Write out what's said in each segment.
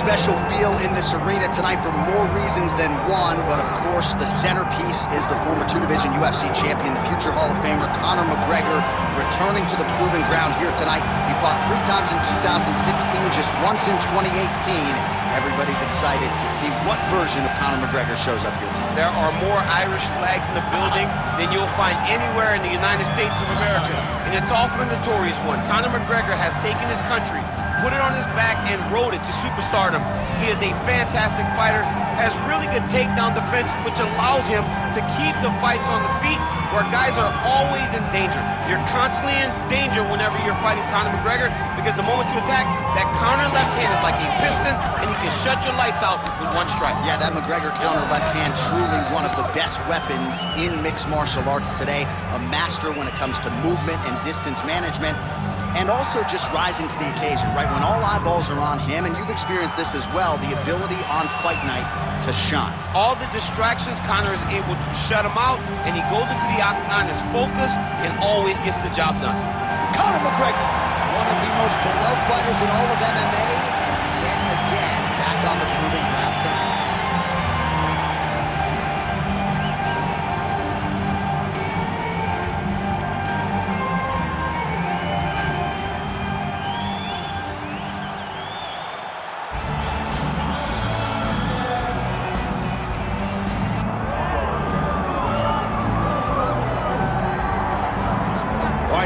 special feel in this arena tonight for more reasons than one, but of course the centerpiece is the former two-division UFC champion, the future Hall of Famer Conor McGregor, returning to the proving ground here tonight. He fought 3 times in 2016, just once in 2018. Everybody's excited to see what version of Conor McGregor shows up here tonight. There are more Irish flags in the building than you'll find anywhere in the United States of America, and it's all for the notorious one. Conor McGregor has taken his country, put it on his back, and rode it to superstardom. He is a fantastic fighter, has really good takedown defense, which allows him to keep the fights on the feet where guys are always in danger. You're constantly in danger whenever you're fighting Conor McGregor, because the moment you attack, that counter left hand is like a piston, and he can shut your lights out with one strike. Yeah, that McGregor counter left hand, truly one of the best weapons in mixed martial arts today. A master when it comes to movement and distance management, and also just rising to the occasion, right? When all eyeballs are on him, and you've experienced this as well, the ability on fight night to shine. All the distractions, Conor is able to shut them out, and he goes into the octagon as focused and always gets the job done. Conor McGregor, one of the most beloved fighters in all of MMA, and yet again, back on the proving ground tonight.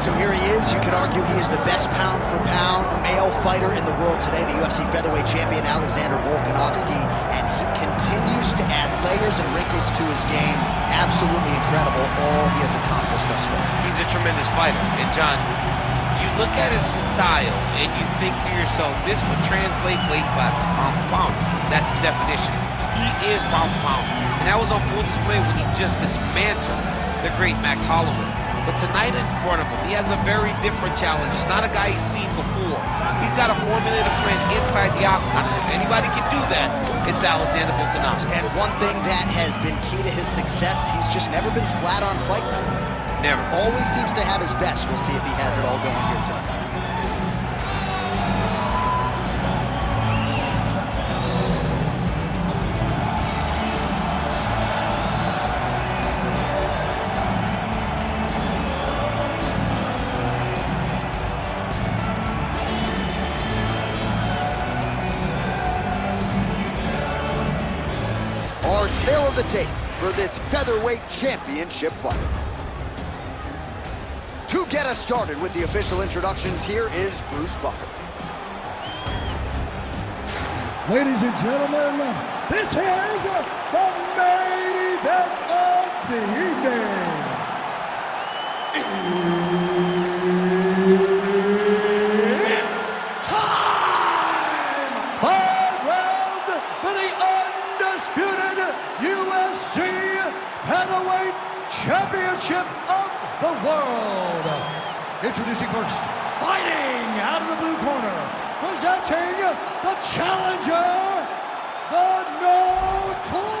So here he is. You could argue he is the best pound-for-pound male fighter in the world today, the UFC featherweight champion Alexander Volkanovski, and he continues to add layers and wrinkles to his game. Absolutely incredible, all he has accomplished thus far. He's a tremendous fighter, and John, you look at his style and you think to yourself, this would translate weight classes pound for pound. That's the definition. He is pound for pound, and that was on full display when he just dismantled the great Max Holloway. But tonight in front of him, he has a very different challenge. It's not a guy he's seen before. He's got a formulated plan inside the octagon, and if anybody can do that, it's Alexander Volkanovski. And one thing that has been key to his success, he's just never been flat on fight night. Never. Always seems to have his best. We'll see if he has it all going here tonight. Our tale of the tape for this featherweight championship fight. To get us started with the official introductions, here is Bruce Buffer. Ladies and gentlemen, this is the main event of the evening. It's time! 5 rounds for the undisputed UFC Featherweight Championship of the world. Introducing first, fighting out of the blue corner, presenting the challenger, the notorious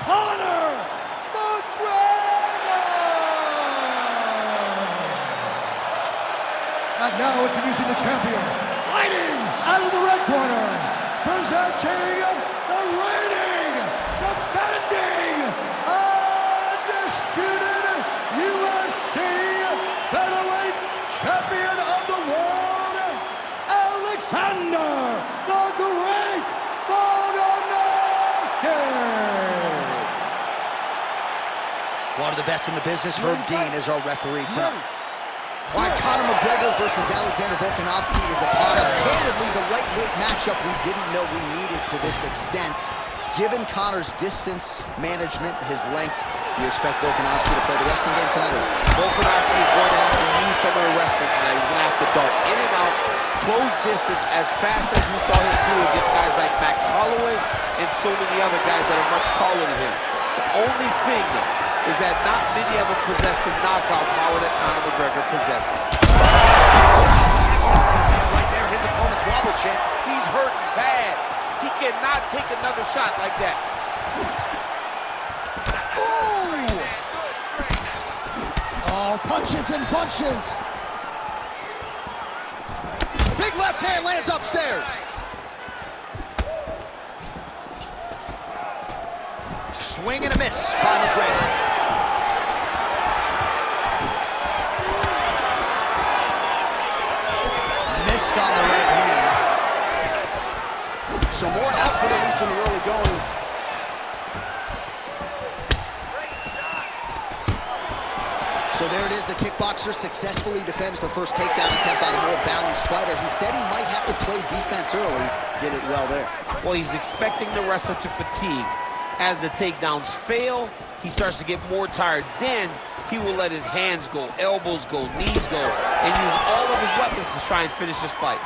Conor McGregor. And now introducing the champion, fighting out of the red corner, presenting the reigning, defending, undisputed UFC Featherweight Champion of the world, Alexander the Great Volkanovski. One of the best in the business, Herb Dean, is our referee tonight. All right, Conor McGregor versus Alexander Volkanovski is upon us. Candidly, the lightweight matchup we didn't know we needed to this extent. Given Conor's distance management, his length, you expect Volkanovski to play the wrestling game tonight? Volkanovski is going to have to use some of the wrestling tonight. He's going to have to dart in and out, close distance as fast as we saw him do against guys like Max Holloway and so many other guys that are much taller than him. The only thing is that not many of them possess the knockout power that Conor McGregor possesses. Right there, his opponent's wobble chin. He's hurting bad. He cannot take another shot like that. Ooh! Oh, punches and bunches. Big left hand lands upstairs. Swing and a miss by McGregor. Missed on the right hand. So more output, at least in the early going. So there it is, the kickboxer successfully defends the first takedown attempt by the more balanced fighter. He said he might have to play defense early. Did it well there. Well, he's expecting the wrestler to fatigue. As the takedowns fail, he starts to get more tired. Then he will let his hands go, elbows go, knees go, and use all of his weapons to try and finish this fight.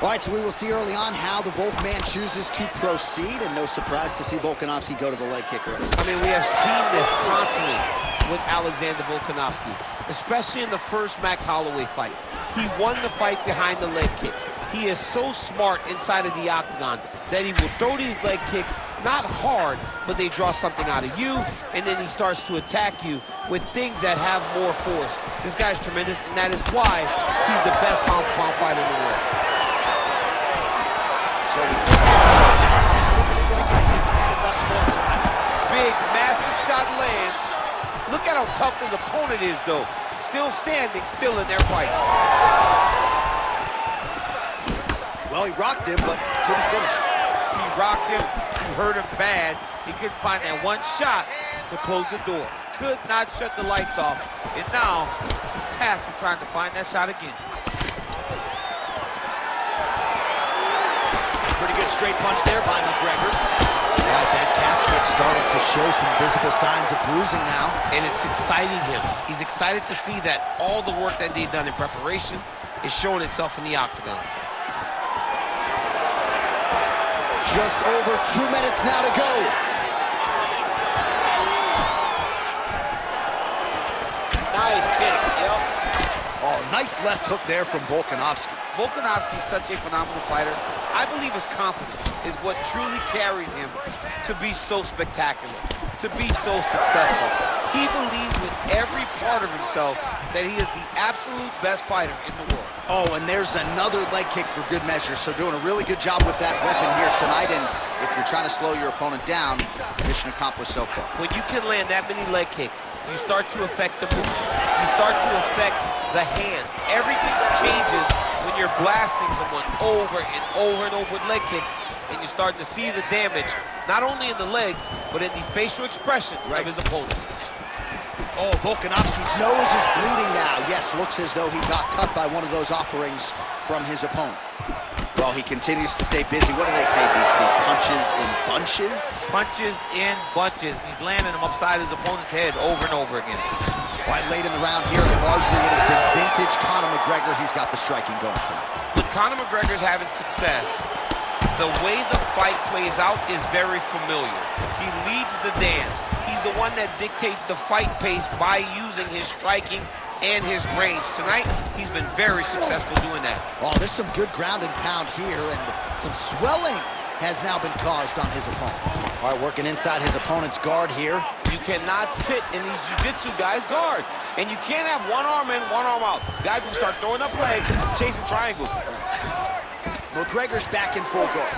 All right, so we will see early on how the Volk man chooses to proceed, and no surprise to see Volkanovski go to the leg kick early. I mean, we have seen this constantly with Alexander Volkanovski, especially in the first Max Holloway fight. He won the fight behind the leg kicks. He is so smart inside of the octagon that he will throw these leg kicks, not hard, but they draw something out of you, and then he starts to attack you with things that have more force. This guy's tremendous, and that is why he's the best pound-for-pound fighter in the world. So big, massive shot lands. Look at how tough his opponent is, though. Still standing, still in their fight. Well, he rocked him, but couldn't finish. He rocked him, he hurt him bad. He couldn't find that one shot to close the door. Could not shut the lights off. And now, he's tasked with trying to find that shot again. Pretty good straight punch there by McGregor. Right, that calf kick started to show some visible signs of bruising now. And it's exciting him. He's excited to see that all the work that they've done in preparation is showing itself in the octagon. Just over 2 minutes now to go. Nice kick, yep. Oh, nice left hook there from Volkanovski. Volkanovski is such a phenomenal fighter. I believe his confidence is what truly carries him to be so spectacular, to be so successful. He believes with every part of himself that he is the absolute best fighter in the world. Oh, and there's another leg kick for good measure. So doing a really good job with that weapon here tonight. And if you're trying to slow your opponent down, mission accomplished so far. When you can land that many leg kicks, you start to affect the movement. You start to affect the hands. Everything changes when you're blasting someone over and over and over with leg kicks, and you start to see the damage, not only in the legs, but in the facial expressions of his opponent. Oh, Volkanovski's nose is bleeding now. Yes, looks as though he got cut by one of those offerings from his opponent. Well, he continues to stay busy. What do they say, DC? Punches in bunches? Punches in bunches. He's landing them upside his opponent's head over and over again. Right, late in the round here, and largely it has been vintage Conor McGregor. He's got the striking going tonight. When Conor McGregor's having success, the way the fight plays out is very familiar. He leads the dance. He's the one that dictates the fight pace by using his striking and his range. Tonight, he's been very successful doing that. Oh, there's some good ground and pound here, and some swelling has now been caused on his opponent. All right, working inside his opponent's guard here. You cannot sit in these jiu-jitsu guys' guard. And you can't have one arm in, one arm out. Guys will start throwing up legs, chasing triangles. McGregor's back in full guard.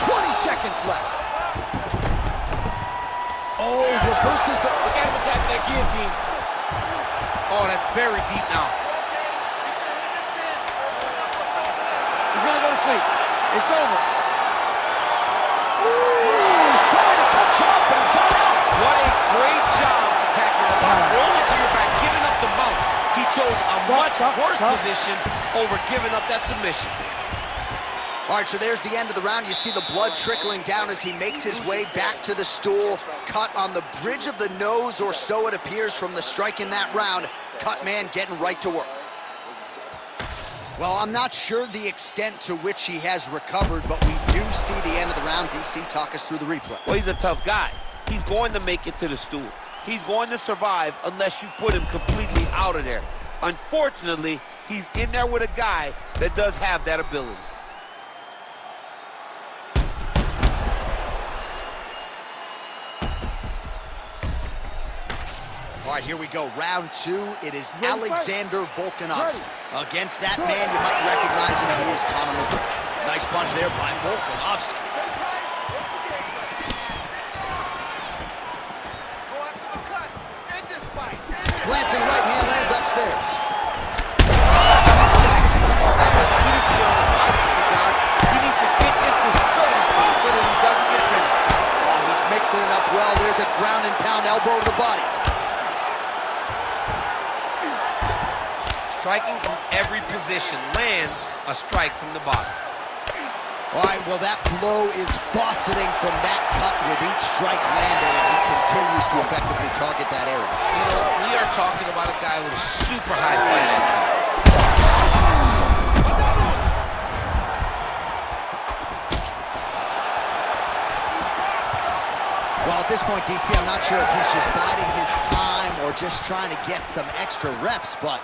20 seconds left. Oh, reverses the... Look at him attacking that guillotine. Oh, that's very deep now. He's gonna go to sleep. It's over. Ooh, sorry to cut you off, but he got out. What a great job attacking the mouth. Rolling to your back, giving up the mouth. He chose a much worse position over giving up that submission. All right, so there's the end of the round. You see the blood trickling down as he makes his way back to the stool. Cut on the bridge of the nose, or so it appears from the strike in that round. Cut man getting right to work. Well, I'm not sure the extent to which he has recovered, but we do see the end of the round. DC, talk us through the replay. Well, he's a tough guy. He's going to make it to the stool. He's going to survive unless you put him completely out of there. Unfortunately, he's in there with a guy that does have that ability. All right, here we go. Round two. It is Alexander Volkanovski. Against that man, you might recognize him. He is Conor McGregor. Nice punch there by Volkanovski. Glancing right hand lands upstairs. He needs to get this displaced so that he doesn't get finished. Oh, he's mixing it up well. There's a ground and pound elbow to the body. Striking from every position lands a strike from the bottom. All right, well, that blow is fauceting from that cut with each strike landed, and he continues to effectively target that area. You know, we are talking about a guy with a super high fight IQ. Well, at this point, DC, I'm not sure if he's just biding his time or just trying to get some extra reps, but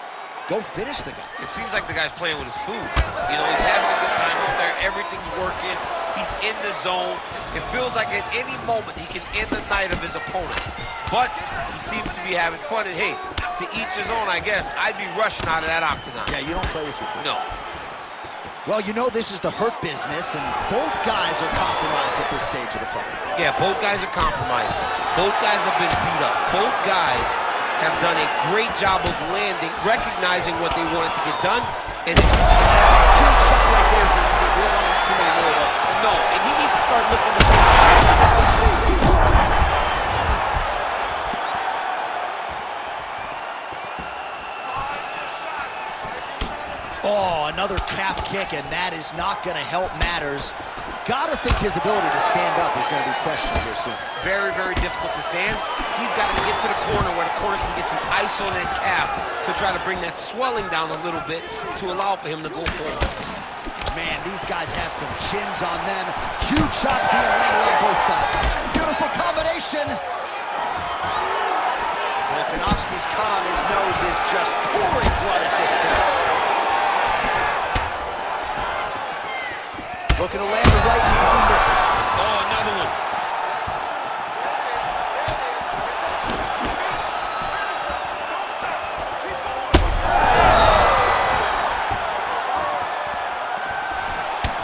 go finish the guy. It seems like the guy's playing with his food. You know, he's having a good time out there. Everything's working. He's in the zone. It feels like at any moment he can end the night of his opponent. But he seems to be having fun. And hey, to each his own, I guess. I'd be rushing out of that octagon. Yeah, you don't play with your food. No. Well, you know this is the hurt business, and both guys are compromised at this stage of the fight. Yeah, both guys are compromised. Both guys have been beat up. Both guys have done a great job of landing, recognizing what they wanted to get done, and that's a huge shot right there, DC. You don't want to have too many more of those. No, and he needs to start looking to... Oh, another calf kick, and that is not going to help matters. Gotta think his ability to stand up is going to be questioned here soon. Very, very difficult to stand. He's got to get to the corner where the corner can get some ice on that calf to try to bring that swelling down a little bit to allow for him to go forward. Man, these guys have some chins on them. Huge shots being landed on both sides. Beautiful combination. Volkanovski's cut on his nose is just pouring blood at this point. Looking to land the right hand, he misses. Oh, another one.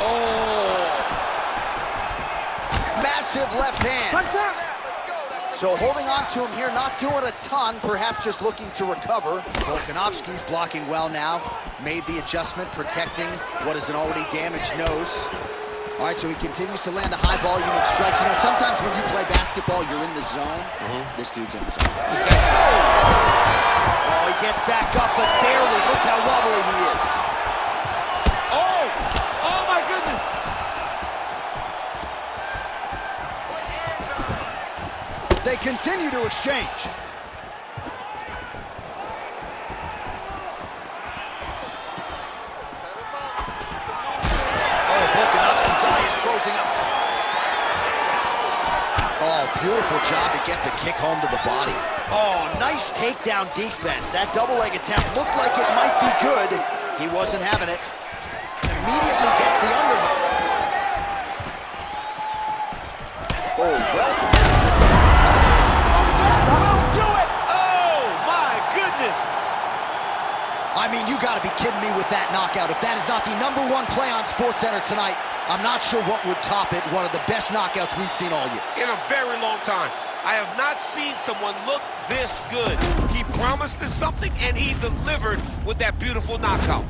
Oh. Massive left hand. So holding on to him here, not doing a ton, perhaps just looking to recover. Volkanovski's blocking well now. Made the adjustment, protecting what is an already damaged nose. All right, so he continues to land a high volume of strikes. You know, sometimes when you play basketball, you're in the zone. This dude's in the zone. He's got... Oh, he gets back up, but barely. Look how wobbly he is. Oh! Oh, my goodness! They continue to exchange. Oh, Volkanovski's eye is closing up. Oh, beautiful job to get the kick home to the body. Oh, nice takedown defense. That double leg attempt looked like it might be good. He wasn't having it. Immediately gets the underhook. Oh, well. I mean, you gotta be kidding me with that knockout. If that is not the #1 play on SportsCenter tonight, I'm not sure what would top it. One of the best knockouts we've seen all year. In a very long time. I have not seen someone look this good. He promised us something, and he delivered with that beautiful knockout.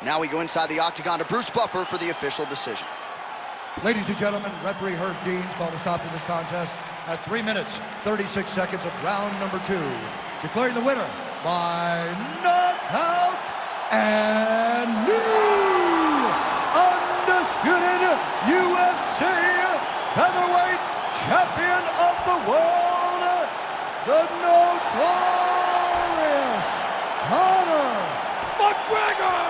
Now we go inside the octagon to Bruce Buffer for the official decision. Ladies and gentlemen, referee Herb Dean's called a stop to this contest at 3 minutes, 36 seconds of round number 2. Declaring the winner by knockout and new undisputed UFC featherweight champion of the world, the notorious Conor McGregor!